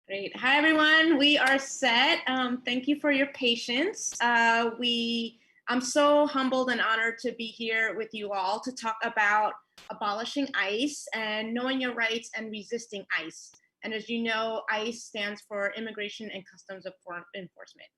Great. Hi, everyone. We are set. Thank you for your patience. I'm so humbled and honored to be here with you all to talk about abolishing ICE and knowing your rights and resisting ICE. And as you know, ICE stands for Immigration and Customs Enforcement.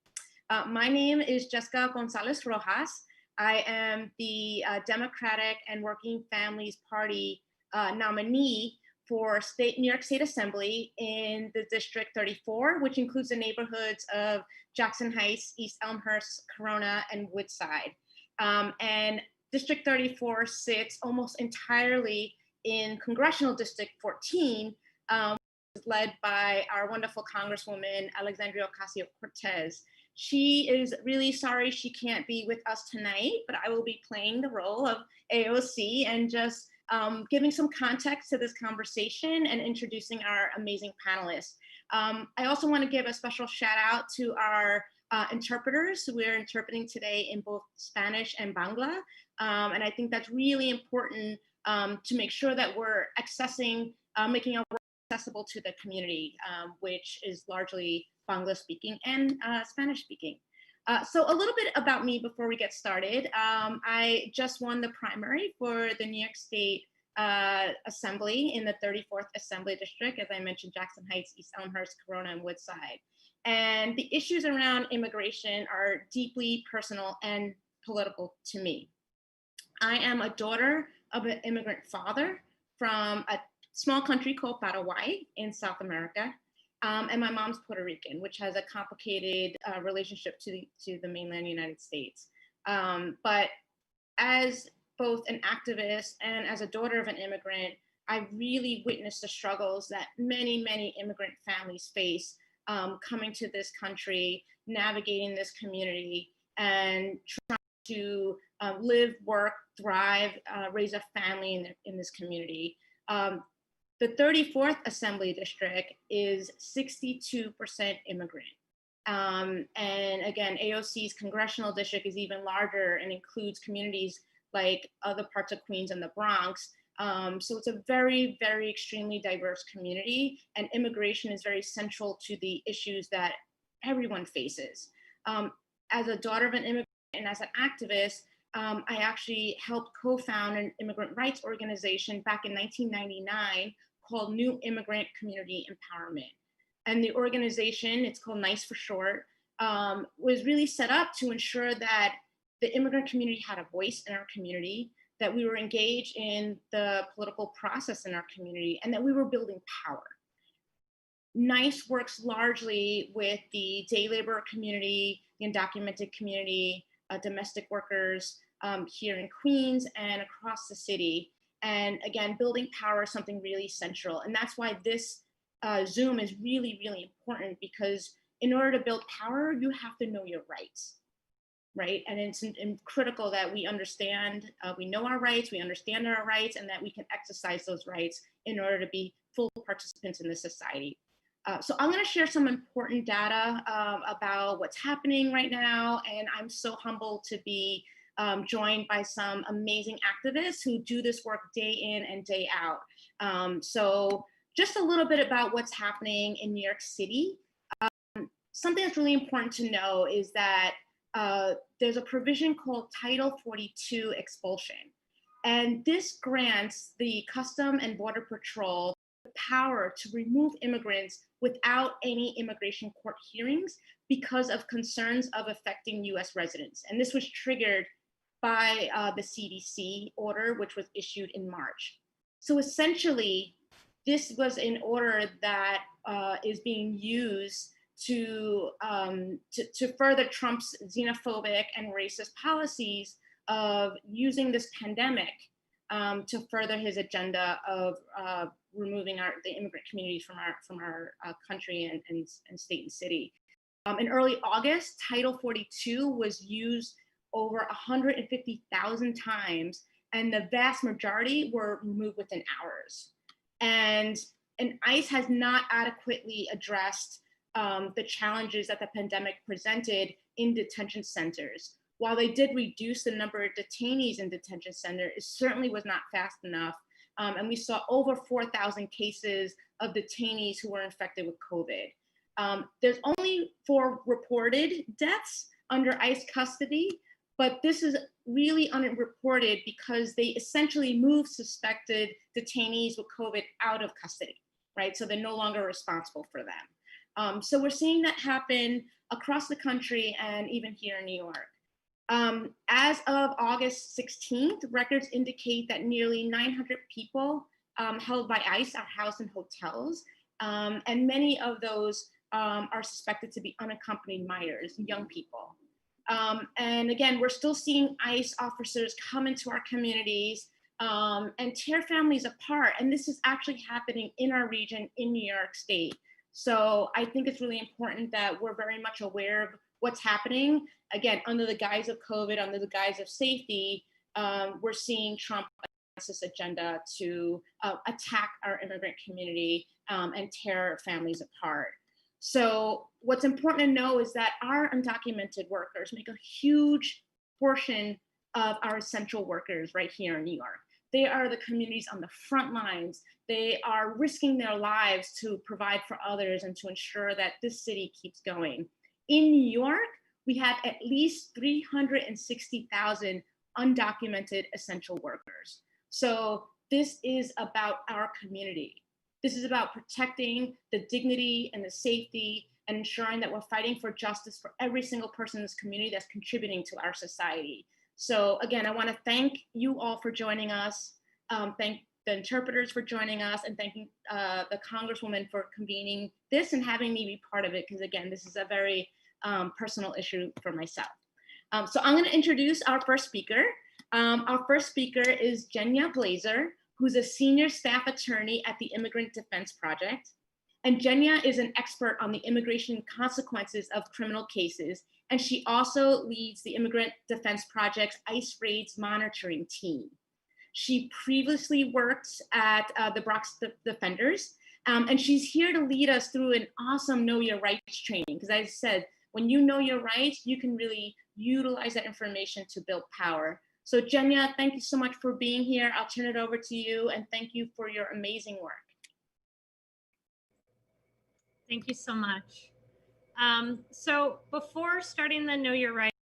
My name is Jessica Gonzalez Rojas. I am the Democratic and Working Families Party nominee for New York State Assembly in the District 34, which includes the neighborhoods of Jackson Heights, East Elmhurst, Corona, and Woodside. And District 34 sits almost entirely in Congressional District 14, led by our wonderful Congresswoman, Alexandria Ocasio-Cortez. She is really sorry she can't be with us tonight, but I will be playing the role of AOC and just giving some context to this conversation and introducing our amazing panelists. I also want to give a special shout out to our interpreters. We're interpreting today in both Spanish and Bangla. And I think that's really important to make sure that we're making our work accessible to the community, which is largely Bangla speaking and Spanish speaking. So a little bit about me before we get started. I just won the primary for the New York State Assembly in the 34th Assembly District, as I mentioned, Jackson Heights, East Elmhurst, Corona, and Woodside. And the issues around immigration are deeply personal and political to me. I am a daughter of an immigrant father from a small country called Paraguay in South America. And my mom's Puerto Rican, which has a complicated relationship to the mainland United States. But as both an activist and as a daughter of an immigrant, I really witnessed the struggles that many, many immigrant families face coming to this country, navigating this community, and trying to live, work, thrive, raise a family in this community. The 34th Assembly District is 62% immigrant. And again, AOC's congressional district is even larger and includes communities like other parts of Queens and the Bronx. So it's a very, very extremely diverse community, and immigration is very central to the issues that everyone faces. As a daughter of an immigrant and as an activist, I actually helped co-found an immigrant rights organization back in 1999 called New Immigrant Community Empowerment. And the organization, it's called NICE for short, was really set up to ensure that the immigrant community had a voice in our community, that we were engaged in the political process in our community, and that we were building power. NICE works largely with the day labor community, the undocumented community, domestic workers here in Queens and across the city. And again, building power is something really central. And that's why this Zoom is really, really important, because in order to build power, you have to know your rights, right? And it's critical that we understand, we know our rights, we understand our rights, and that we can exercise those rights in order to be full participants in the society. So I'm gonna share some important data about what's happening right now. And I'm so humbled to be joined by some amazing activists who do this work day in and day out. So just a little bit about what's happening in New York City. Something that's really important to know is that there's a provision called Title 42 expulsion. And this grants the Custom and Border Patrol the power to remove immigrants without any immigration court hearings because of concerns of affecting US residents. And this was triggered by the CDC order, which was issued in March. So essentially, this was an order that is being used to further Trump's xenophobic and racist policies of using this pandemic to further his agenda of removing the immigrant communities from our country and state and city. In early August, Title 42 was used over 150,000 times, and the vast majority were removed within hours. And ICE has not adequately addressed the challenges that the pandemic presented in detention centers. While they did reduce the number of detainees in detention centers, it certainly was not fast enough. And we saw over 4,000 cases of detainees who were infected with COVID. There's only 4 reported deaths under ICE custody, but this is really unreported because they essentially moved suspected detainees with COVID out of custody, right? So they're no longer responsible for them. So we're seeing that happen across the country and even here in New York. As of August 16th, records indicate that nearly 900 people held by ICE are housed in hotels, and many of those are suspected to be unaccompanied minors, young people. And again, we're still seeing ICE officers come into our communities and tear families apart. And this is actually happening in our region in New York State. So I think it's really important that we're very much aware of what's happening. Again, under the guise of COVID, under the guise of safety, we're seeing Trump this agenda to attack our immigrant community and tear families apart. So what's important to know is that our undocumented workers make a huge portion of our essential workers right here in New York. They are the communities on the front lines. They are risking their lives to provide for others and to ensure that this city keeps going. In New York, we have at least 360,000 undocumented essential workers. So this is about our community. This is about protecting the dignity and the safety and ensuring that we're fighting for justice for every single person in this community that's contributing to our society. So again, I want to thank you all for joining us. Thank the interpreters for joining us, and thanking the Congresswoman for convening this and having me be part of it, because again, this is a very personal issue for myself. So I'm going to introduce our first speaker. Our first speaker is Jenya Blazer, who's a senior staff attorney at the Immigrant Defense Project. And Jenya is an expert on the immigration consequences of criminal cases, and she also leads the Immigrant Defense Project's ICE raids monitoring team. She previously worked at the Bronx Defenders, and she's here to lead us through an awesome Know Your Rights training, because as I said, when you know your rights, you can really utilize that information to build power. So Jenya, thank you so much for being here. I'll turn it over to you, and thank you for your amazing work. Thank you so much. So before starting the Know Your Rights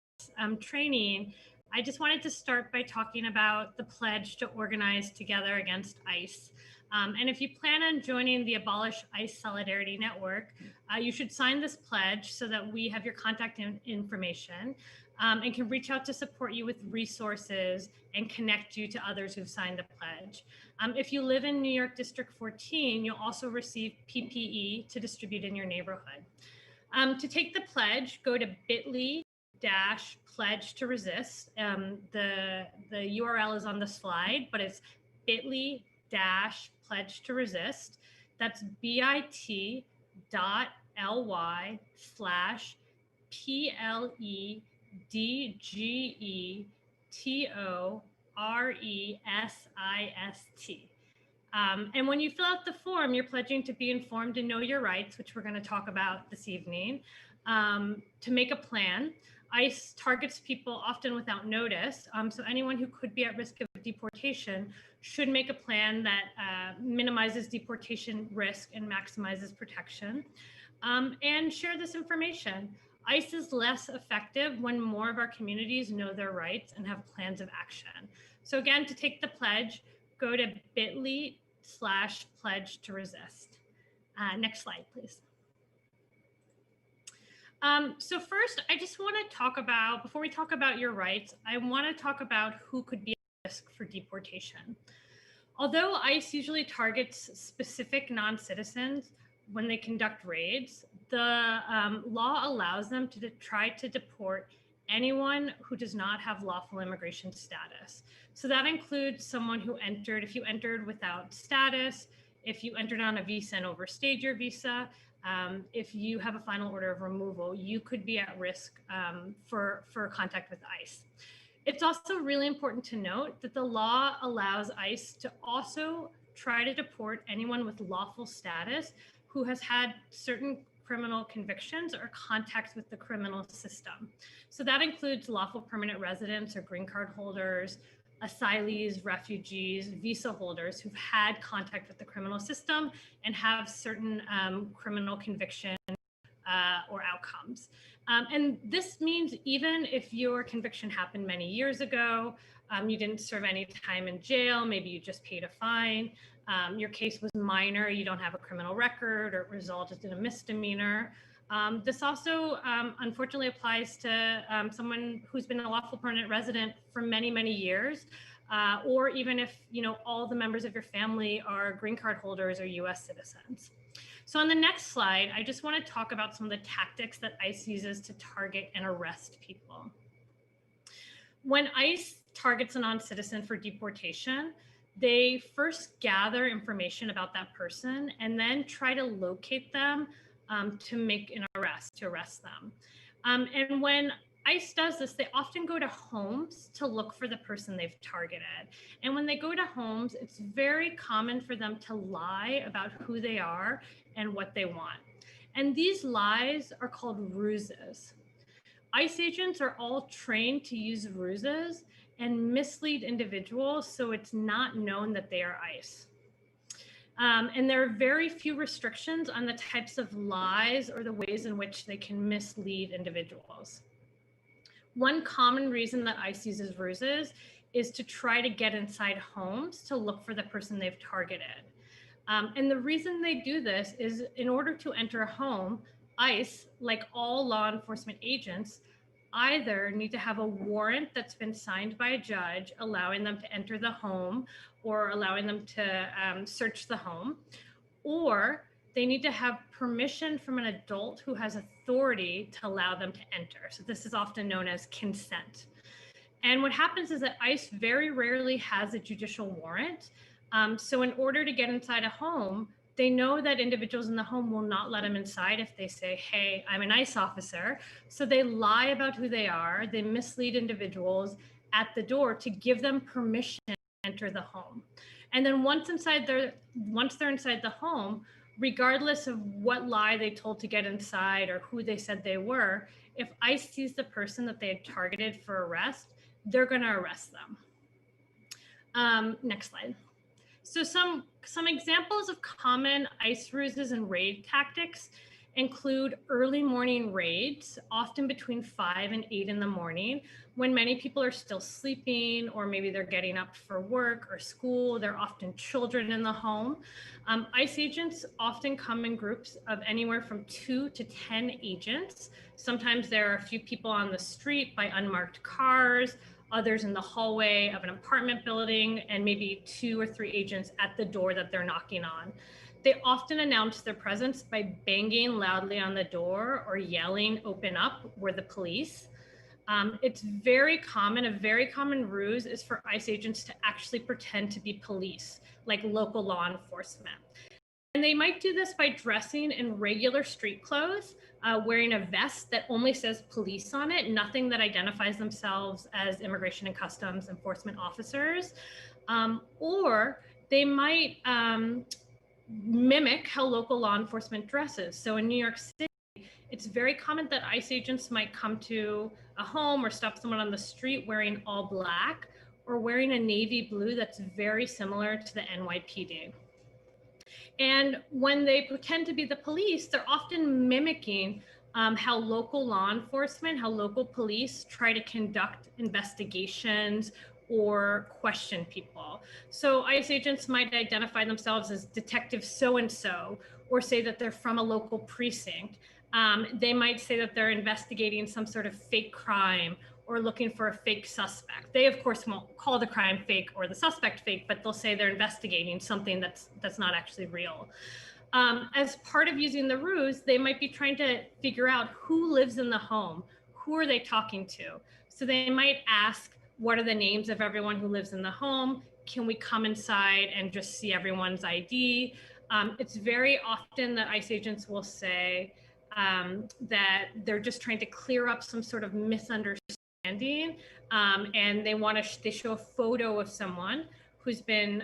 training, I just wanted to start by talking about the pledge to organize together against ICE. And if you plan on joining the Abolish ICE Solidarity Network, you should sign this pledge so that we have your contact information and can reach out to support you with resources and connect you to others who've signed the pledge. If you live in New York District 14, you'll also receive PPE to distribute in your neighborhood. To take the pledge, go to bit.ly/pledge to resist. The URL is on the slide, but it's bit.ly/pledge to resist. That's bit.ly/PLEDGETORESIST. And when you fill out the form, you're pledging to be informed and know your rights, which we're going to talk about this evening, to make a plan. ICE targets people often without notice, so anyone who could be at risk of deportation should make a plan that minimizes deportation risk and maximizes protection, and share this information. ICE is less effective when more of our communities know their rights and have plans of action. So again, to take the pledge, go to bit.ly/pledge to resist. Next slide, please. So first, I just want to talk about, before we talk about your rights, I want to talk about who could be at risk for deportation. Although ICE usually targets specific non-citizens when they conduct raids, the law allows them to try to deport anyone who does not have lawful immigration status. So that includes someone who entered, if you entered without status, if you entered on a visa and overstayed your visa, if you have a final order of removal, you could be at risk for contact with ICE. It's also really important to note that the law allows ICE to also try to deport anyone with lawful status who has had certain criminal convictions or contacts with the criminal system. So that includes lawful permanent residents or green card holders, asylees, refugees, visa holders who've had contact with the criminal system and have certain criminal convictions or outcomes. And this means even if your conviction happened many years ago, you didn't serve any time in jail, maybe you just paid a fine, your case was minor, you don't have a criminal record, or it resulted in a misdemeanor. This also unfortunately applies to someone who's been a lawful permanent resident for many, many years, or even if all the members of your family are green card holders or US citizens. So on the next slide, I just want to talk about some of the tactics that ICE uses to target and arrest people. When ICE targets a non-citizen for deportation, they first gather information about that person and then try to locate them to make an arrest, to arrest them. And when ICE does this, they often go to homes to look for the person they've targeted. And when they go to homes, it's very common for them to lie about who they are and what they want. And these lies are called ruses. ICE agents are all trained to use ruses and mislead individuals so it's not known that they are ICE. And there are very few restrictions on the types of lies or the ways in which they can mislead individuals. One common reason that ICE uses ruses is to try to get inside homes to look for the person they've targeted. And the reason they do this is in order to enter a home, ICE, like all law enforcement agents, either need to have a warrant that's been signed by a judge allowing them to enter the home or allowing them to search the home, or they need to have permission from an adult who has authority to allow them to enter. So this is often known as consent. And what happens is that ICE very rarely has a judicial warrant. So in order to get inside a home, they know that individuals in the home will not let them inside if they say, hey, I'm an ICE officer. So they lie about who they are. They mislead individuals at the door to give them permission to enter the home. And then once they're inside the home, regardless of what lie they told to get inside or who they said they were, if ICE sees the person that they had targeted for arrest, they're going to arrest them. Next slide. So some examples of common ICE ruses and raid tactics include early morning raids, often between 5 and 8 in the morning, when many people are still sleeping, or maybe they're getting up for work or school. There are often children in the home. ICE agents often come in groups of anywhere from 2 to 10 agents. Sometimes there are a few people on the street by unmarked cars, others in the hallway of an apartment building, and maybe 2 or 3 agents at the door that they're knocking on. They often announce their presence by banging loudly on the door or yelling, "Open up, we're the police." It's very common, a very common ruse is for ICE agents to actually pretend to be police, like local law enforcement. And they might do this by dressing in regular street clothes, wearing a vest that only says police on it, nothing that identifies themselves as Immigration and Customs Enforcement officers. Or they might mimic how local law enforcement dresses. So in New York City, it's very common that ICE agents might come to a home or stop someone on the street wearing all black or wearing a navy blue that's very similar to the NYPD. And when they pretend to be the police, they're often mimicking how local law enforcement, how local police try to conduct investigations or question people. So ICE agents might identify themselves as Detective so-and-so, or say that they're from a local precinct. They might say that they're investigating some sort of fake crime or looking for a fake suspect. They, of course, won't call the crime fake or the suspect fake, but they'll say they're investigating something that's not actually real. As part of using the ruse, they might be trying to figure out who lives in the home, who are they talking to? So they might ask, what are the names of everyone who lives in the home? Can we come inside and just see everyone's ID? It's very often that ICE agents will say that they're just trying to clear up some sort of misunderstanding, and they show a photo of someone who's been,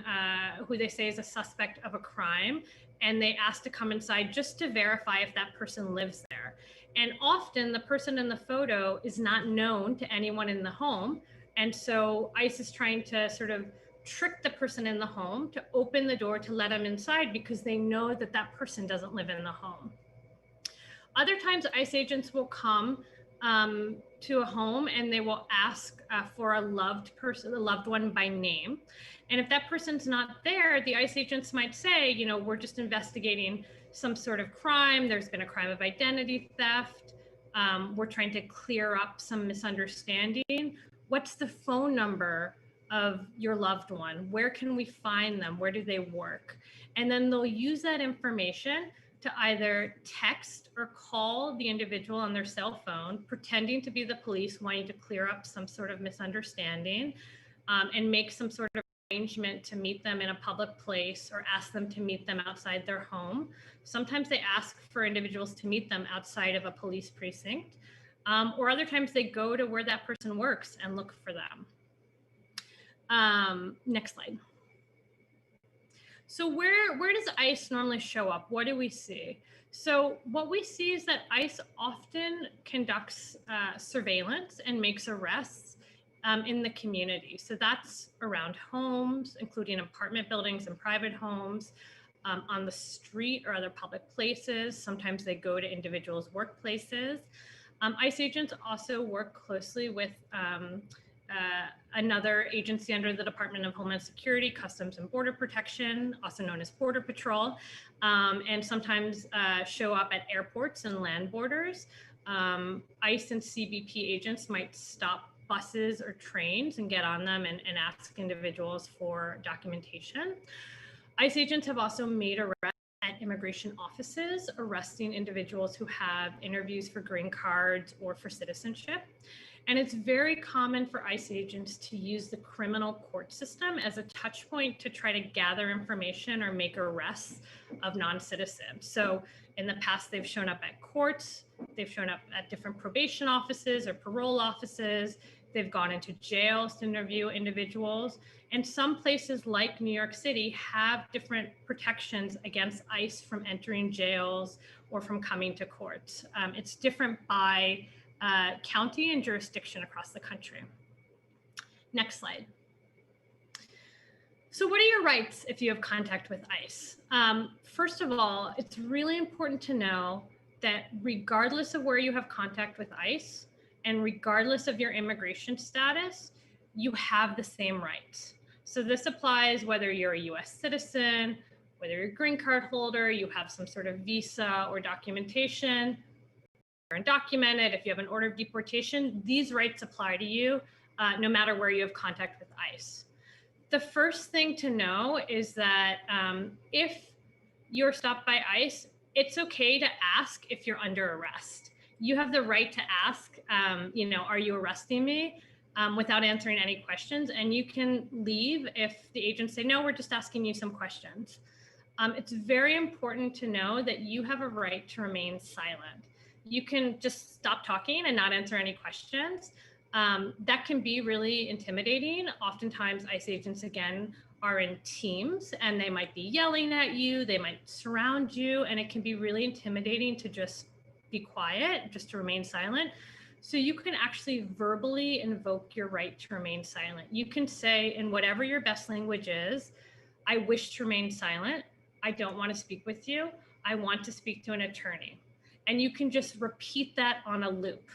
who they say is a suspect of a crime, and they ask to come inside just to verify if that person lives there. And often the person in the photo is not known to anyone in the home. And so ICE is trying to sort of trick the person in the home to open the door to let them inside because they know that that person doesn't live in the home. Other times ICE agents will come to a home and they will ask for a loved one by name. And if that person's not there, the ICE agents might say, you know, we're just investigating some sort of crime. There's been a crime of identity theft. We're trying to clear up some misunderstanding. What's the phone number of your loved one? Where can we find them? Where do they work? And then they'll use that information to either text or call the individual on their cell phone, pretending to be the police, wanting to clear up some sort of misunderstanding, and make some sort of arrangement to meet them in a public place or ask them to meet them outside their home. Sometimes they ask for individuals to meet them outside of a police precinct, or other times they go to where that person works and look for them. Next slide. So where does ICE normally show up? What do we see? So what we see is that ICE often conducts surveillance and makes arrests in the community. So that's around homes, including apartment buildings and private homes, on the street or other public places. Sometimes they go to individuals' workplaces. ICE agents also work closely with another agency under the Department of Homeland Security, Customs and Border Protection, also known as Border Patrol, and sometimes show up at airports and land borders. ICE and CBP agents might stop buses or trains and get on them and ask individuals for documentation. ICE agents have also made arrests at immigration offices, arresting individuals who have interviews for green cards or for citizenship. And it's very common for ICE agents to use the criminal court system as a touch point to try to gather information or make arrests of non-citizens. So in the past, they've shown up at courts, they've shown up at different probation offices or parole offices, they've gone into jails to interview individuals. And some places like New York City have different protections against ICE from entering jails or from coming to courts. It's different by county and jurisdiction across the country. Next slide. So what are your rights if you have contact with ICE? First of all, it's really important to know that regardless of where you have contact with ICE and regardless of your immigration status, you have the same rights. So this applies whether you're a US citizen, whether you're a green card holder, you have some sort of visa or documentation, undocumented, if you have an order of deportation, these rights apply to you no matter where you have contact with ICE. The first thing to know is that if you're stopped by ICE, it's okay to ask if you're under arrest. You have the right to ask, you know, are you arresting me? Without answering any questions, and you can leave if the agents say, no, we're just asking you some questions. It's very important to know that you have a right to remain silent. You can just stop talking and not answer any questions. That can be really intimidating. Oftentimes ICE agents, again, are in teams and they might be yelling at you, they might surround you, and it can be really intimidating to just be quiet, just to remain silent. So you can actually verbally invoke your right to remain silent. You can say in whatever your best language is, I wish to remain silent. I don't want to speak with you. I want to speak to an attorney. And you can just repeat that on a loop,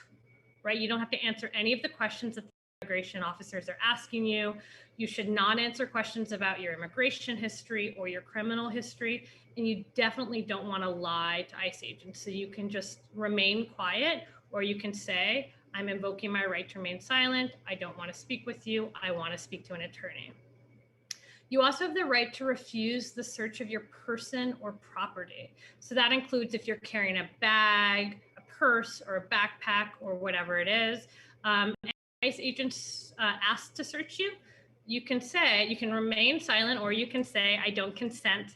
right? You don't have to answer any of the questions that the immigration officers are asking you. You should not answer questions about your immigration history or your criminal history. And you definitely don't want to lie to ICE agents. So you can just remain quiet, or you can say, I'm invoking my right to remain silent. I don't want to speak with you. I want to speak to an attorney. You also have the right to refuse the search of your person or property. So that includes if you're carrying a bag, a purse, or a backpack, or whatever it is. And ICE agents ask to search you, you can say, you can remain silent, or you can say, I don't consent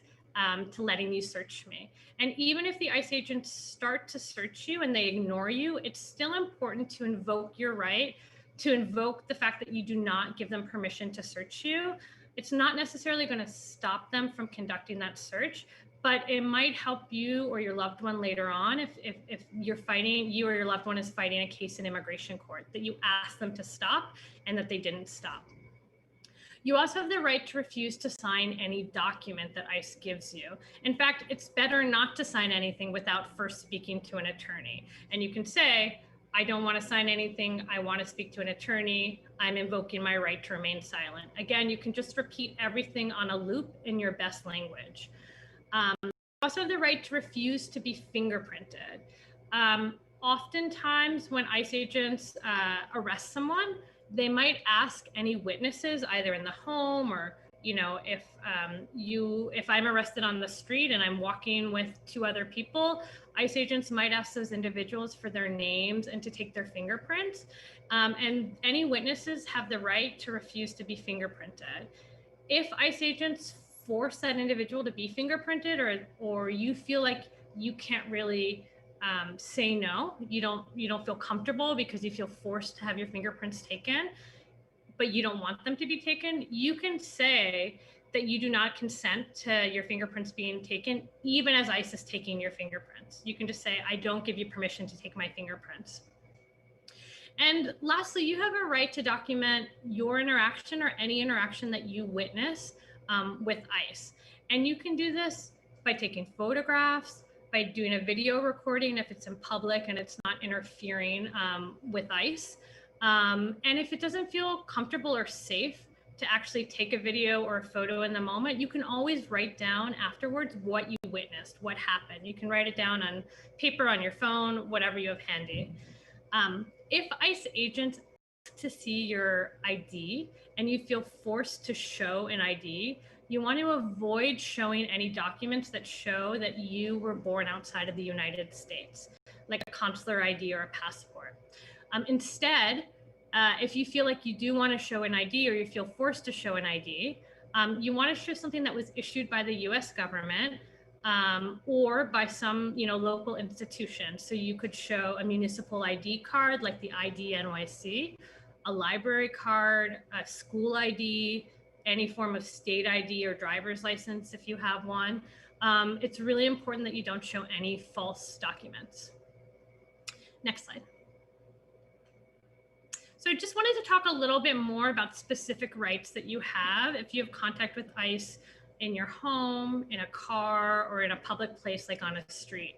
to letting you search me. And even if the ICE agents start to search you and they ignore you, it's still important to invoke your right, to invoke the fact that you do not give them permission to search you. It's not necessarily going to stop them from conducting that search, but it might help you or your loved one later on if you're fighting, you or your loved one is fighting a case in immigration court, that you ask them to stop and that they didn't stop. You also have the right to refuse to sign any document that ICE gives you. In fact, it's better not to sign anything without first speaking to an attorney. And you can say, I don't want to sign anything. I want to speak to an attorney. I'm invoking my right to remain silent. Again, you can just repeat everything on a loop in your best language. You also have the right to refuse to be fingerprinted. Oftentimes when ICE agents arrest someone, they might ask any witnesses either in the home or, you know, if I'm arrested on the street and I'm walking with two other people, ICE agents might ask those individuals for their names and to take their fingerprints. And any witnesses have the right to refuse to be fingerprinted. If ICE agents force that individual to be fingerprinted, or you feel like you can't really say no, you don't feel comfortable because you feel forced to have your fingerprints taken, but you don't want them to be taken, you can say that you do not consent to your fingerprints being taken, even as ICE is taking your fingerprints. You can just say, I don't give you permission to take my fingerprints. And lastly, you have a right to document your interaction or any interaction that you witness with ICE. And you can do this by taking photographs, by doing a video recording if it's in public and it's not interfering with ICE. And if it doesn't feel comfortable or safe to actually take a video or a photo in the moment, you can always write down afterwards what you witnessed, what happened. You can write it down on paper, on your phone, whatever you have handy. If ICE agents ask to see your ID and you feel forced to show an ID, you want to avoid showing any documents that show that you were born outside of the United States, like a consular ID or a passport. Instead, if you feel like you do want to show an ID or you feel forced to show an ID, you want to show something that was issued by the US government or by some local institution. So you could show a municipal ID card like the ID NYC, a library card, a school ID, any form of state ID or driver's license if you have one. It's really important that you don't show any false documents. Next slide. So I just wanted to talk a little bit more about specific rights that you have if you have contact with ICE in your home, in a car, or in a public place like on a street.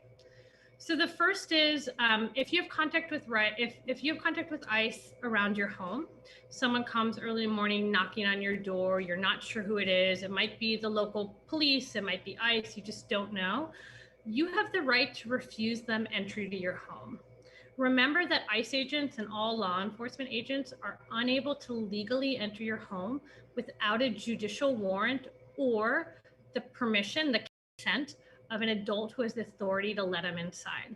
So the first is if you have contact with ICE around your home, someone comes early in the morning knocking on your door, you're not sure who it is, it might be the local police, it might be ICE, you just don't know. You have the right to refuse them entry to your home. Remember that ICE agents and all law enforcement agents are unable to legally enter your home without a judicial warrant or the permission, the consent of an adult who has the authority to let them inside.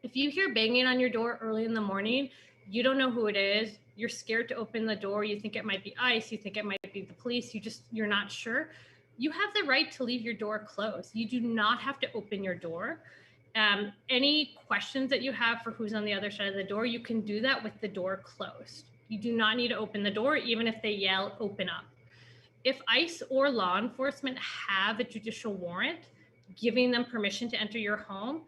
If you hear banging on your door early in the morning, you don't know who it is, you're scared to open the door, you think it might be ICE, you think it might be the police, you're not sure, you have the right to leave your door closed. You do not have to open your door. Any questions that you have for who's on the other side of the door, you can do that with the door closed. You do not need to open the door, even if they yell, open up. If ICE or law enforcement have a judicial warrant giving them permission to enter your home,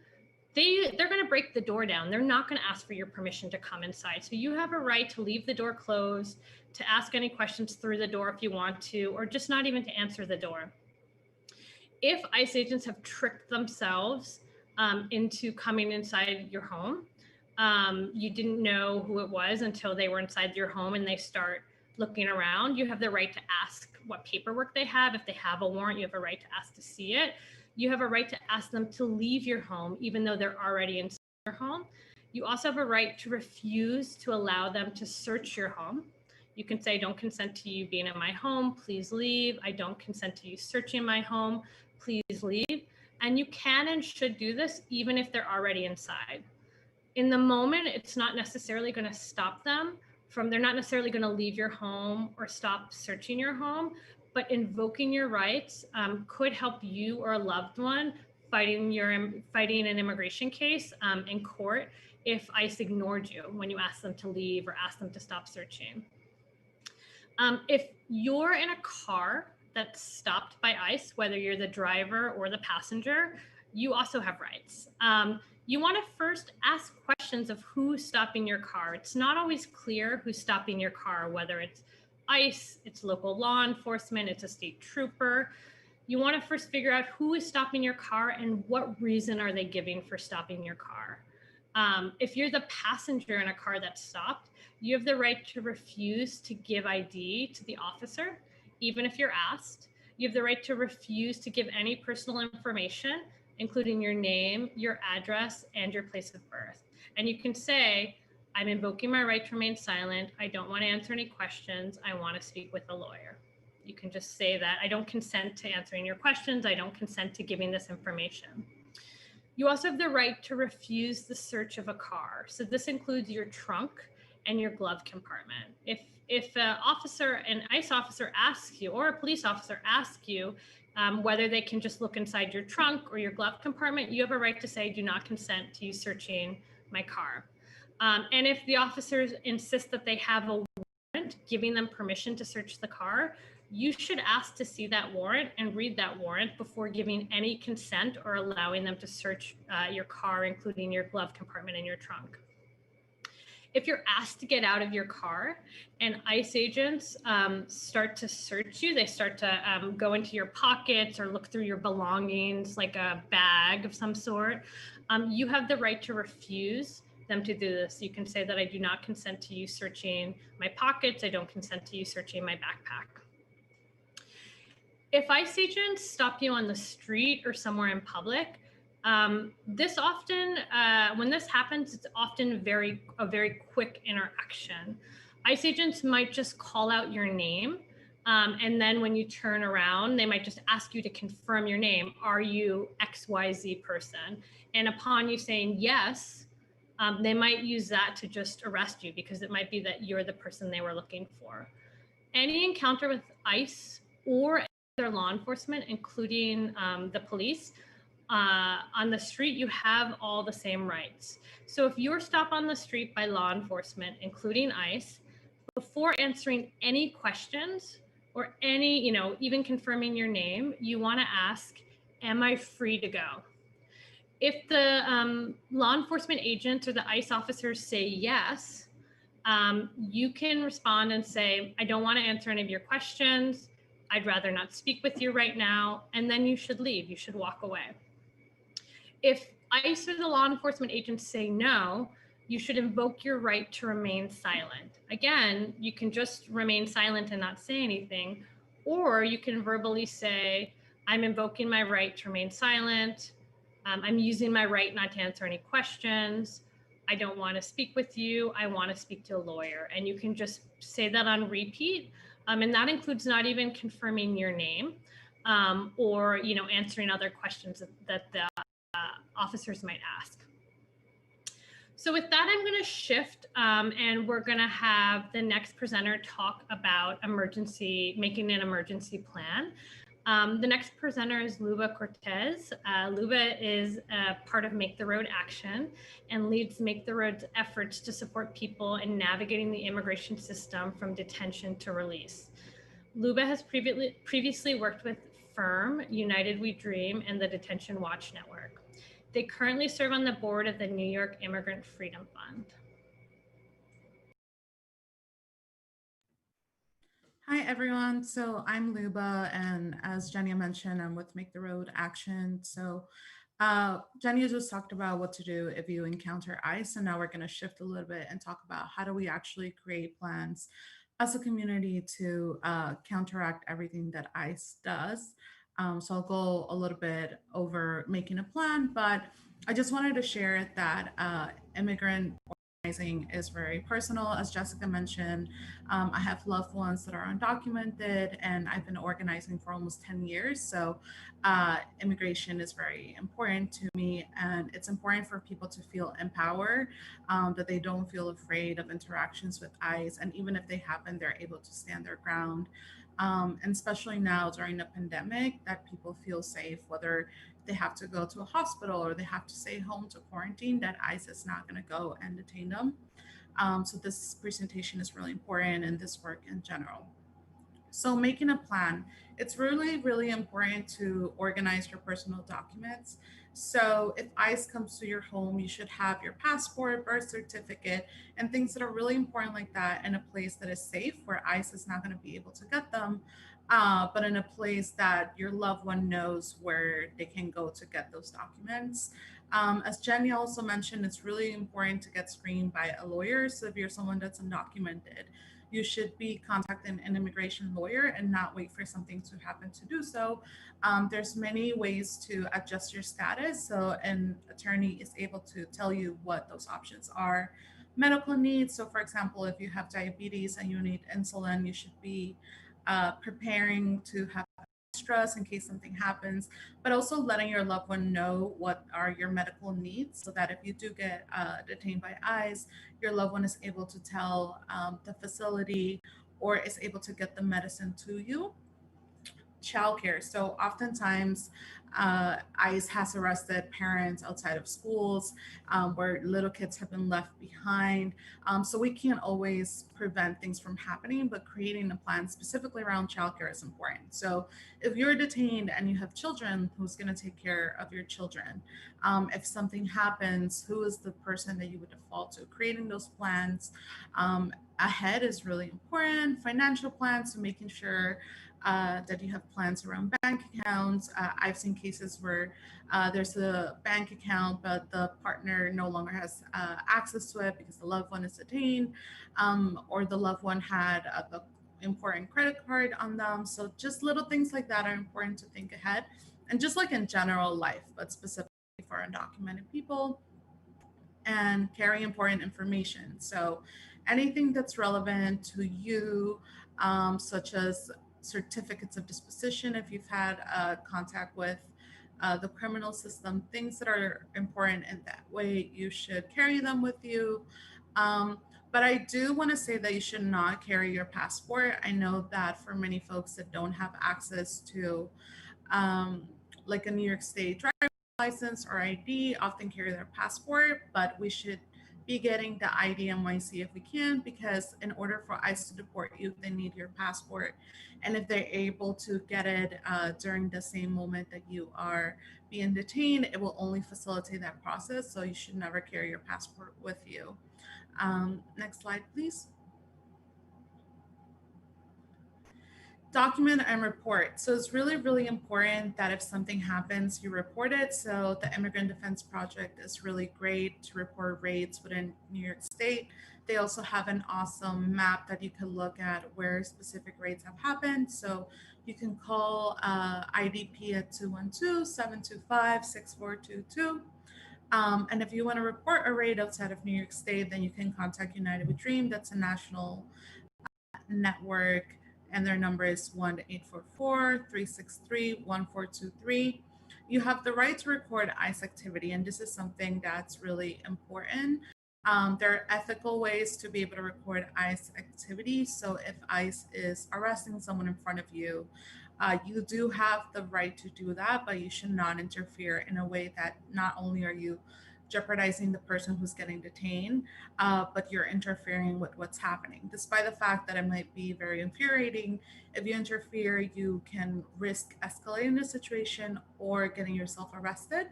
they're going to break the door down. They're not going to ask for your permission to come inside. So you have a right to leave the door closed, to ask any questions through the door if you want to, or just not even to answer the door. If ICE agents have tricked themselves into coming inside your home, you didn't know who it was until they were inside your home and they start looking around, you have the right to ask what paperwork they have. If they have a warrant, you have a right to ask to see it. You have a right to ask them to leave your home, even though they're already inside your home. You also have a right to refuse to allow them to search your home. You can say, I don't consent to you being in my home, please leave. I don't consent to you searching my home, please leave. And you can and should do this even if they're already inside. In the moment, it's not necessarily going to stop them they're not necessarily going to leave your home or stop searching your home, but invoking your rights could help you or a loved one fighting an immigration case in court if ICE ignored you when you asked them to leave or asked them to stop searching. If you're in a car that's stopped by ICE, whether you're the driver or the passenger, you also have rights. You want to first ask questions of who's stopping your car. It's not always clear who's stopping your car, whether it's ICE, it's local law enforcement, it's a state trooper. You want to first figure out who is stopping your car and what reason are they giving for stopping your car. If you're the passenger in a car that's stopped, you have the right to refuse to give ID to the officer, even if you're asked. You have the right to refuse to give any personal information, including your name, your address, and your place of birth. And you can say, I'm invoking my right to remain silent. I don't want to answer any questions. I want to speak with a lawyer. You can just say that. I don't consent to answering your questions. I don't consent to giving this information. You also have the right to refuse the search of a car. So this includes your trunk and your glove compartment. If an ICE officer asks you, or a police officer asks you whether they can just look inside your trunk or your glove compartment, you have a right to say, do not consent to you searching my car. And if the officers insist that they have a warrant giving them permission to search the car, you should ask to see that warrant and read that warrant before giving any consent or allowing them to search your car, including your glove compartment and your trunk. If you're asked to get out of your car and ICE agents start to search you, they start to go into your pockets or look through your belongings like a bag of some sort, you have the right to refuse them to do this. You can say that I do not consent to you searching my pockets. I don't consent to you searching my backpack. If ICE agents stop you on the street or somewhere in public, this often, when this happens, it's often a very quick interaction. ICE agents might just call out your name, and then when you turn around, they might just ask you to confirm your name. Are you XYZ person? And upon you saying yes, they might use that to just arrest you because it might be that you're the person they were looking for. Any encounter with ICE or other law enforcement, including the police, on the street, you have all the same rights. So if you're stopped on the street by law enforcement, including ICE, before answering any questions or even confirming your name, you want to ask, am I free to go? If the law enforcement agents or the ICE officers say yes, you can respond and say, I don't want to answer any of your questions. I'd rather not speak with you right now. And then you should leave. You should walk away. If ICE or the law enforcement agents say no, you should invoke your right to remain silent. Again, you can just remain silent and not say anything, or you can verbally say, I'm invoking my right to remain silent. I'm using my right not to answer any questions. I don't want to speak with you. I want to speak to a lawyer. And you can just say that on repeat. And that includes not even confirming your name or answering other questions that the officers might ask. So with that, I'm going to shift and we're going to have the next presenter talk about making an emergency plan. The next presenter is Ocasio-Cortez. Luba is part of Make the Road Action and leads Make the Road's efforts to support people in navigating the immigration system from detention to release. Luba has previously worked with FIRM, United We Dream, and the Detention Watch Network. They currently serve on the board of the New York Immigrant Freedom Fund. Hi, everyone. So I'm Luba, and as Jenny mentioned, I'm with Make the Road Action. So Jenny just talked about what to do if you encounter ICE, and now we're going to shift a little bit and talk about how do we actually create plans as a community to counteract everything that ICE does. So I'll go a little bit over making a plan, but I just wanted to share that immigrant organizing is very personal. As Jessica mentioned, I have loved ones that are undocumented, and I've been organizing for almost 10 years. So immigration is very important to me, and it's important for people to feel empowered, that they don't feel afraid of interactions with ICE. And even if they happen, they're able to stand their ground. And especially now during the pandemic, that people feel safe, whether they have to go to a hospital or they have to stay home to quarantine, that ICE is not going to go and detain them. So this presentation is really important, and this work in general. So making a plan, it's really, really important to organize your personal documents. So if ICE comes to your home, you should have your passport, birth certificate, and things that are really important like that in a place that is safe where ICE is not going to be able to get them, but in a place that your loved one knows where they can go to get those documents. As Jenny also mentioned, it's really important to get screened by a lawyer. So if you're someone that's undocumented, you should be contacting an immigration lawyer and not wait for something to happen to do so. There's many ways to adjust your status. So an attorney is able to tell you what those options are. Medical needs. So for example, if you have diabetes and you need insulin, you should be preparing to have extras in case something happens, but also letting your loved one know what are your medical needs so that if you do get detained by ICE, your loved one is able to tell the facility or is able to get the medicine to you. Childcare. So oftentimes, ICE has arrested parents outside of schools where little kids have been left behind. So we can't always prevent things from happening, but creating a plan specifically around childcare is important. So if you're detained and you have children, who's going to take care of your children? If something happens, who is the person that you would default to? Creating those plans ahead is really important. Financial plans, so making sure that you have plans around bank accounts. I've seen cases where there's a bank account, but the partner no longer has access to it because the loved one is detained, or the loved one had the important credit card on them. So just little things like that are important to think ahead. And just like in general life, but specifically for undocumented people, and carry important information. So anything that's relevant to you, such as certificates of disposition, if you've had contact with the criminal system, things that are important in that way, you should carry them with you. But I do want to say that you should not carry your passport. I know that for many folks that don't have access to like a New York State driver's license or ID, often carry their passport, but we should be getting the ID NYC if we can, because in order for ICE to deport you, they need your passport. And if they're able to get it during the same moment that you are being detained, it will only facilitate that process. So you should never carry your passport with you. Next slide, please. Document and report. So it's really, really important that if something happens, you report it. So the Immigrant Defense Project is really great to report raids within New York State. They also have an awesome map that you can look at where specific raids have happened. So you can call IDP at 212-725-6422. And if you want to report a raid outside of New York State, then you can contact United We Dream. That's a national network, and their number is 1-844-363-1423. You have the right to record ICE activity, and this is something that's really important. There are ethical ways to be able to record ICE activity. So if ICE is arresting someone in front of you, you do have the right to do that, but you should not interfere in a way that not only are you jeopardizing the person who's getting detained, but you're interfering with what's happening. Despite the fact that it might be very infuriating, if you interfere, you can risk escalating the situation or getting yourself arrested.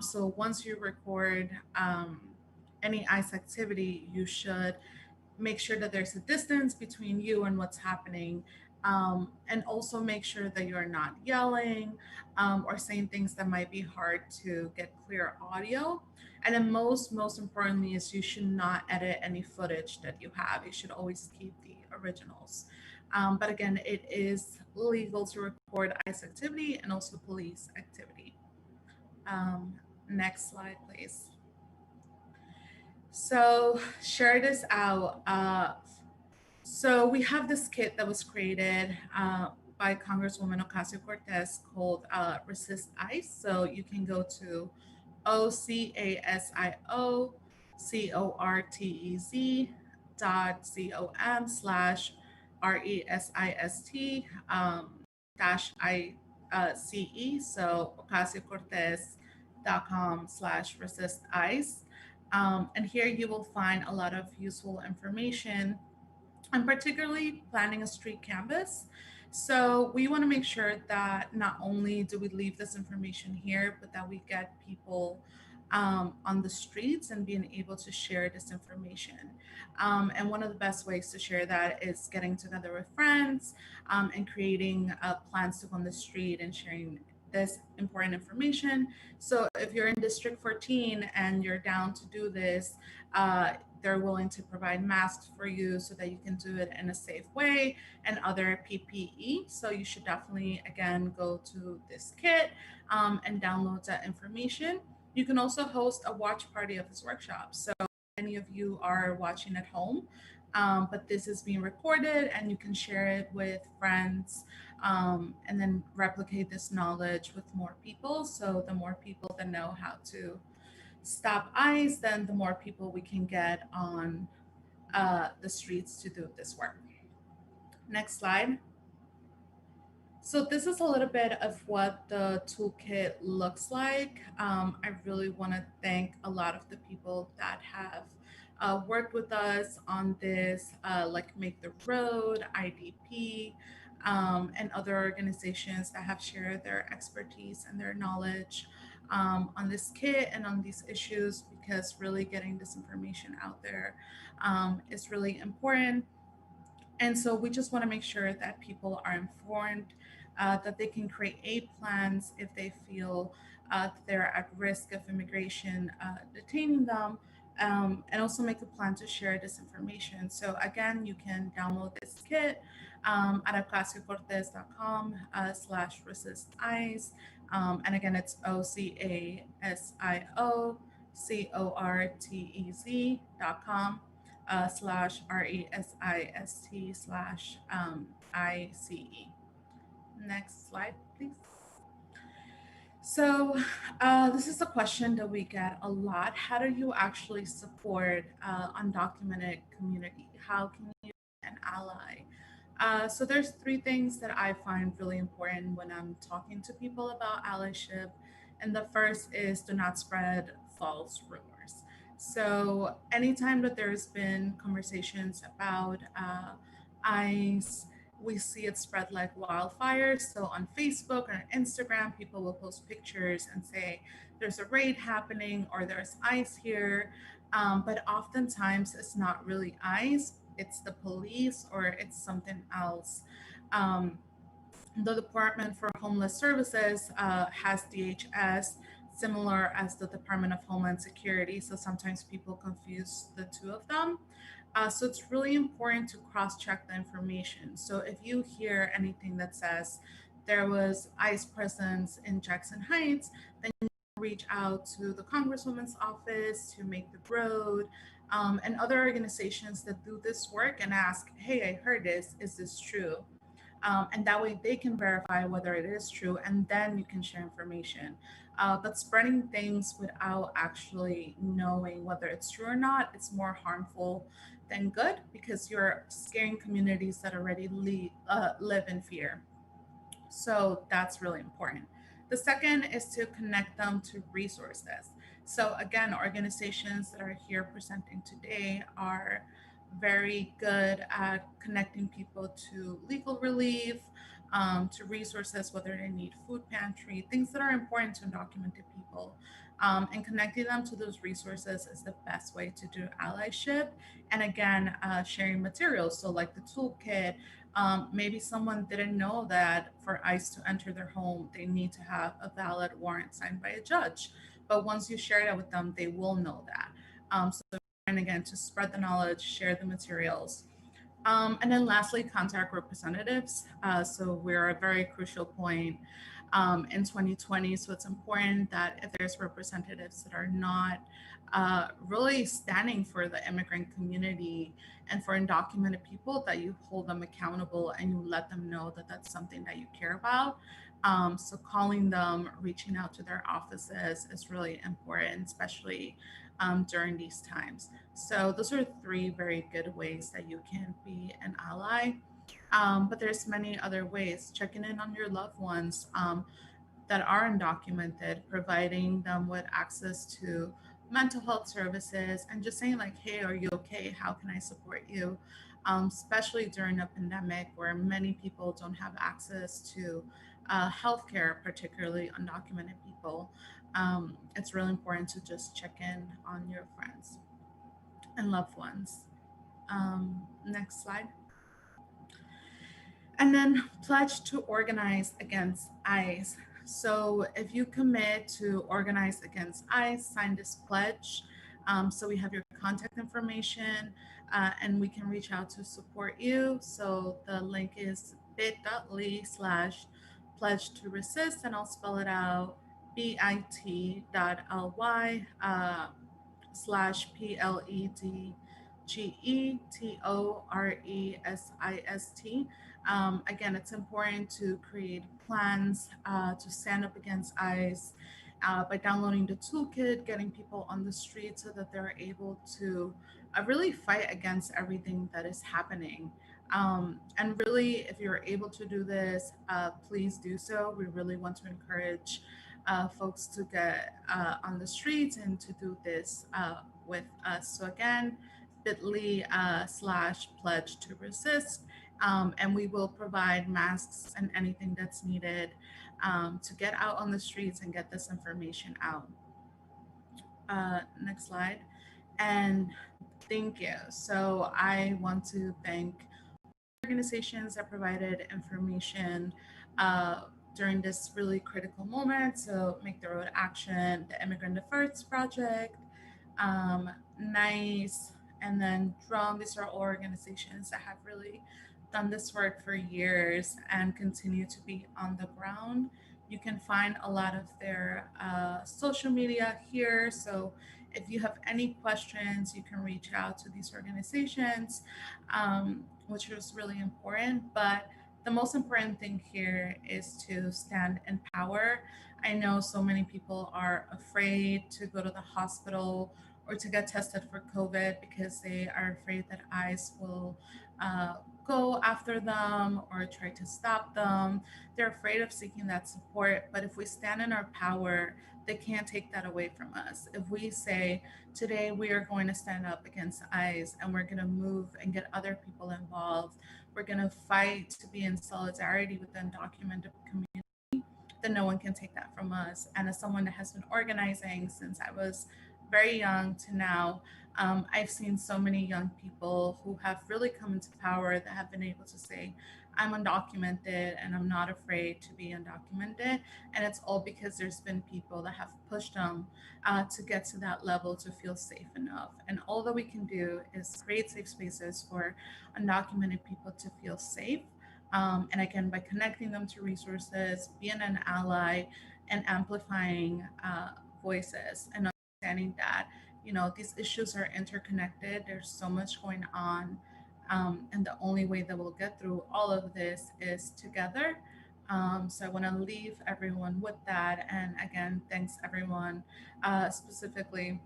So once you record any ICE activity, you should make sure that there's a distance between you and what's happening. And also make sure that you're not yelling or saying things that might be hard to get clear audio. And then most importantly is you should not edit any footage that you have. You should always keep the originals. But again, it is legal to record ICE activity and also police activity. Next slide, please. So share this out. So we have this kit that was created by Congresswoman Ocasio-Cortez called Resist ICE. So you can go to OCASIOCORTEZ.com/RESIST dash ICE. So Ocasio-Cortez.com/resist ICE. And here you will find a lot of useful information I'm particularly planning a street canvas. So we want to make sure that not only do we leave this information here, but that we get people on the streets and being able to share this information. And one of the best ways to share that is getting together with friends and creating plans to go on the street and sharing this important information. So if you're in District 14 and you're down to do this, they're willing to provide masks for you so that you can do it in a safe way and other PPE. So you should definitely, again, go to this kit and download that information. You can also host a watch party of this workshop. So many of you are watching at home, but this is being recorded and you can share it with friends and then replicate this knowledge with more people. So the more people that know how to stop ICE, then the more people we can get on the streets to do this work. Next slide. So this is a little bit of what the toolkit looks like. I really want to thank a lot of the people that have worked with us on this, like Make the Road, IDP, and other organizations that have shared their expertise and their knowledge on this kit and on these issues, because really getting this information out there is really important. And so we just want to make sure that people are informed, that they can create plans if they feel that they're at risk of immigration detaining them, and also make a plan to share this information. So again, you can download this kit at Ocasio-Cortez.com /resist ICE. And again, it's OCASIOCORTEZ.com /RESIST/ICE. Next slide, please. So this is a question that we get a lot. How do you actually support undocumented community? How can you be an ally? So there's three things that I find really important when I'm talking to people about allyship. And the first is do not spread false rumors. So anytime that there's been conversations about ICE, we see it spread like wildfire. So on Facebook or Instagram, people will post pictures and say there's a raid happening or there's ICE here. But oftentimes it's not really ICE, it's the police or it's something else. The Department for Homeless Services has DHS, similar as the Department of Homeland Security. So sometimes people confuse the two of them. So it's really important to cross-check the information. So if you hear anything that says there was ICE presence in Jackson Heights, then you reach out to the Congresswoman's office, to Make the Road, and other organizations that do this work and ask, hey, I heard this, is this true? And that way they can verify whether it is true, and then you can share information. But spreading things without actually knowing whether it's true or not, it's more harmful than good, because you're scaring communities that already live in fear. So that's really important. The second is to connect them to resources. So again, organizations that are here presenting today are very good at connecting people to legal relief, to resources, whether they need food pantry, things that are important to undocumented people. And connecting them to those resources is the best way to do allyship. And again, sharing materials. So like the toolkit, maybe someone didn't know that for ICE to enter their home, they need to have a valid warrant signed by a judge. But once you share that with them, they will know that. And again, to spread the knowledge, share the materials. And then lastly, contact representatives. So we're at a very crucial point in 2020. So it's important that if there's representatives that are not really standing for the immigrant community and for undocumented people, that you hold them accountable and you let them know that that's something that you care about. So calling them, reaching out to their offices is really important, especially during these times. So those are three very good ways that you can be an ally. But there's many other ways. Checking in on your loved ones that are undocumented, providing them with access to mental health services, and just saying like, hey, are you okay? How can I support you? especially during a pandemic where many people don't have access to healthcare, particularly undocumented people. It's really important to just check in on your friends and loved ones. Next slide. And then pledge to organize against ICE. So if you commit to organize against ICE, sign this pledge. So we have your contact information and we can reach out to support you. So the link is bit.ly/pledge to resist, and I'll spell it out, bit.ly/PLEDGETORESIST. Again, it's important to create plans to stand up against ICE by downloading the toolkit, getting people on the street so that they're able to really fight against everything that is happening. And really, if you're able to do this, please do so. We really want to encourage folks to get on the streets and to do this with us. So again, bit.ly/pledge to resist. And we will provide masks and anything that's needed to get out on the streets and get this information out. Next slide. And thank you. So I want to thank organizations that provided information during this really critical moment. So Make the Road Action, the Immigrant Efforts Project, NICE, and then DRUM. These are all organizations that have really done this work for years and continue to be on the ground. You can find a lot of their social media here. So if you have any questions, you can reach out to these organizations, which is really important. But the most important thing here is to stand in power. I know so many people are afraid to go to the hospital or to get tested for COVID because they are afraid that ICE will go after them or try to stop them. They're afraid of seeking that support. But if we stand in our power, they can't take that away from us. If we say, today we are going to stand up against ICE and we're going to move and get other people involved, we're going to fight to be in solidarity with the undocumented community, then no one can take that from us. And as someone that has been organizing since I was very young to now, I've seen so many young people who have really come into power that have been able to say, I'm undocumented and I'm not afraid to be undocumented. And it's all because there's been people that have pushed them to get to that level to feel safe enough. And all that we can do is create safe spaces for undocumented people to feel safe. And again, by connecting them to resources, being an ally, and amplifying voices, and understanding that, you know, these issues are interconnected. There's so much going on. And the only way that we'll get through all of this is together. So I want to leave everyone with that. And again, thanks everyone, specifically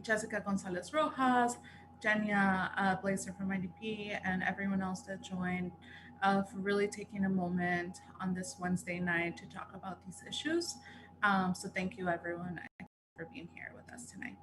Jessica Gonzalez Rojas, Jenya Blazer from IDP, and everyone else that joined for really taking a moment on this Wednesday night to talk about these issues. So thank you everyone for being here with us tonight.